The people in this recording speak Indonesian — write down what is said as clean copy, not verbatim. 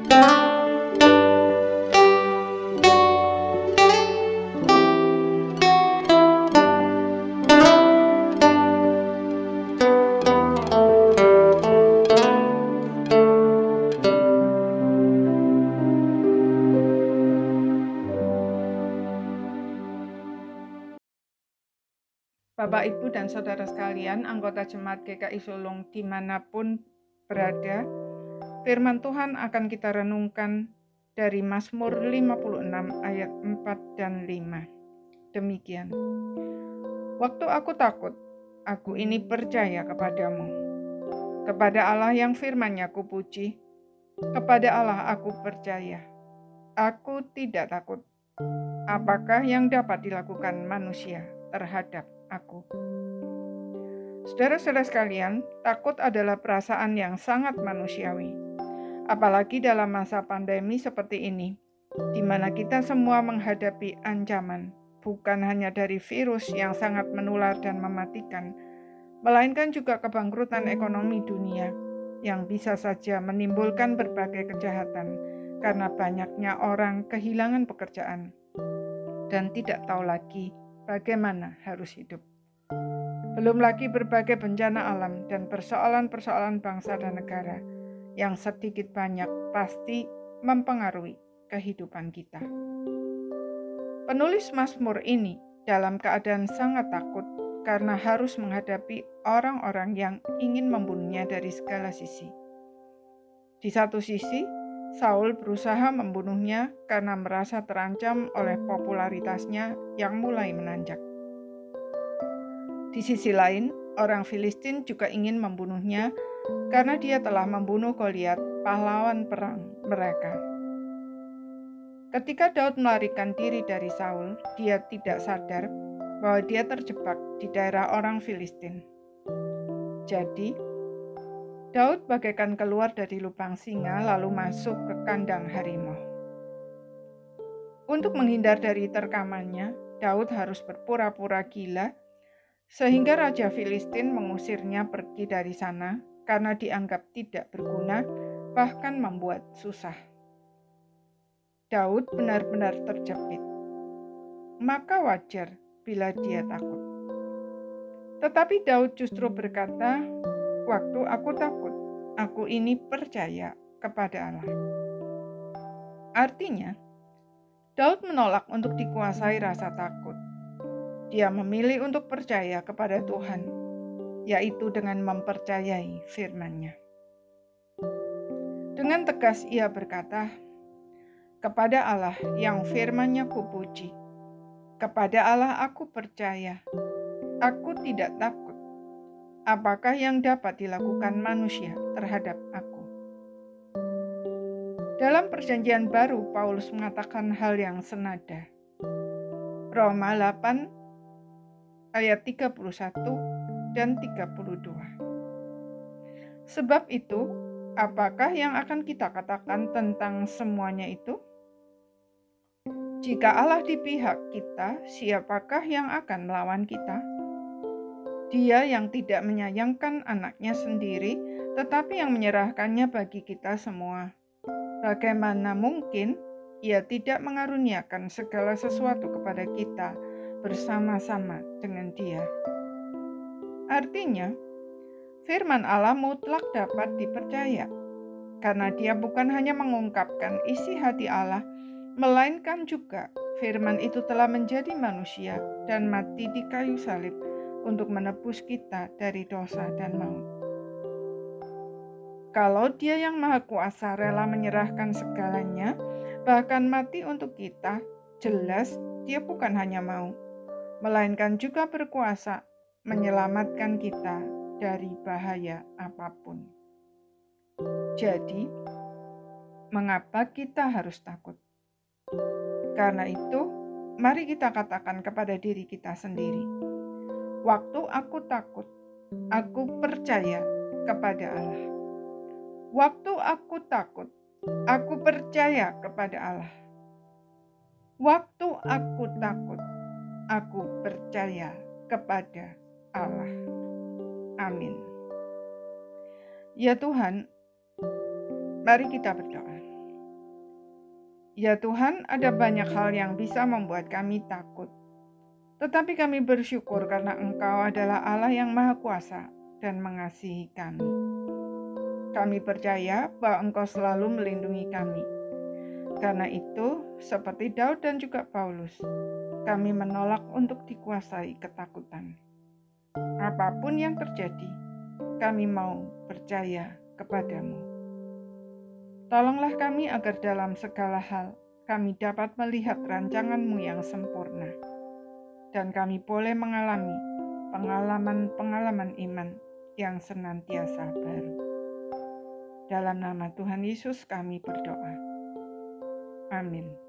Bapak, Ibu, dan Saudara sekalian, anggota Jemaat GKI Sulung dimanapun berada, firman Tuhan akan kita renungkan dari Mazmur 56 ayat 4 dan 5. Demikian. Waktu aku takut, aku ini percaya kepadamu. Kepada Allah yang firman-Nya kupuji, kepada Allah aku percaya. Aku tidak takut. Apakah yang dapat dilakukan manusia terhadap aku? Saudara-saudara sekalian, takut adalah perasaan yang sangat manusiawi. Apalagi dalam masa pandemi seperti ini, di mana kita semua menghadapi ancaman, bukan hanya dari virus yang sangat menular dan mematikan, melainkan juga kebangkrutan ekonomi dunia yang bisa saja menimbulkan berbagai kejahatan karena banyaknya orang kehilangan pekerjaan dan tidak tahu lagi bagaimana harus hidup. Belum lagi berbagai bencana alam dan persoalan-persoalan bangsa dan negara yang sedikit banyak pasti mempengaruhi kehidupan kita. Penulis Mazmur ini dalam keadaan sangat takut karena harus menghadapi orang-orang yang ingin membunuhnya dari segala sisi. Di satu sisi, Saul berusaha membunuhnya karena merasa terancam oleh popularitasnya yang mulai menanjak. Di sisi lain, orang Filistin juga ingin membunuhnya karena dia telah membunuh Goliat, pahlawan perang mereka. Ketika Daud melarikan diri dari Saul, dia tidak sadar bahwa dia terjebak di daerah orang Filistin. Jadi, Daud bagaikan keluar dari lubang singa lalu masuk ke kandang harimau. Untuk menghindar dari terkamannya, Daud harus berpura-pura gila sehingga Raja Filistin mengusirnya pergi dari sana karena dianggap tidak berguna, bahkan membuat susah. Daud benar-benar terjepit. Maka wajar bila dia takut. Tetapi Daud justru berkata, "Waktu aku takut, aku ini percaya kepada Allah." Artinya, Daud menolak untuk dikuasai rasa takut. Dia memilih untuk percaya kepada Tuhan, yaitu dengan mempercayai firman-Nya. Dengan tegas ia berkata, "Kepada Allah yang firman-Nya kupuji, kepada Allah aku percaya, aku tidak takut. Apakah yang dapat dilakukan manusia terhadap aku?" Dalam Perjanjian Baru, Paulus mengatakan hal yang senada. Roma 8 ayat 31 dan 32. Sebab itu, apakah yang akan kita katakan tentang semuanya itu? Jika Allah di pihak kita, siapakah yang akan melawan kita? Dia yang tidak menyayangkan anaknya sendiri, tetapi yang menyerahkannya bagi kita semua. Bagaimana mungkin Ia tidak mengaruniakan segala sesuatu kepada kita bersama-sama dengan Dia? Artinya, firman Allah mutlak dapat dipercaya, karena Dia bukan hanya mengungkapkan isi hati Allah, melainkan juga firman itu telah menjadi manusia dan mati di kayu salib untuk menebus kita dari dosa dan maut. Kalau Dia yang Maha Kuasa rela menyerahkan segalanya, bahkan mati untuk kita, jelas Dia bukan hanya mau, melainkan juga berkuasa menyelamatkan kita dari bahaya apapun. Jadi, mengapa kita harus takut? Karena itu, mari kita katakan kepada diri kita sendiri, waktu aku takut, aku percaya kepada Allah. Waktu aku takut, aku percaya kepada Allah. Waktu aku takut, aku percaya kepada Allah. Amin. Ya Tuhan, mari kita berdoa. Ya Tuhan, ada banyak hal yang bisa membuat kami takut. Tetapi kami bersyukur karena Engkau adalah Allah yang Maha Kuasa dan mengasihi kami. Kami percaya bahwa Engkau selalu melindungi kami. Karena itu, seperti Daud dan juga Paulus, kami menolak untuk dikuasai ketakutan. Apapun yang terjadi, kami mau percaya kepadamu. Tolonglah kami agar dalam segala hal kami dapat melihat rancangan-Mu yang sempurna, dan kami boleh mengalami pengalaman-pengalaman iman yang senantiasa baru. Dalam nama Tuhan Yesus kami berdoa. Amin.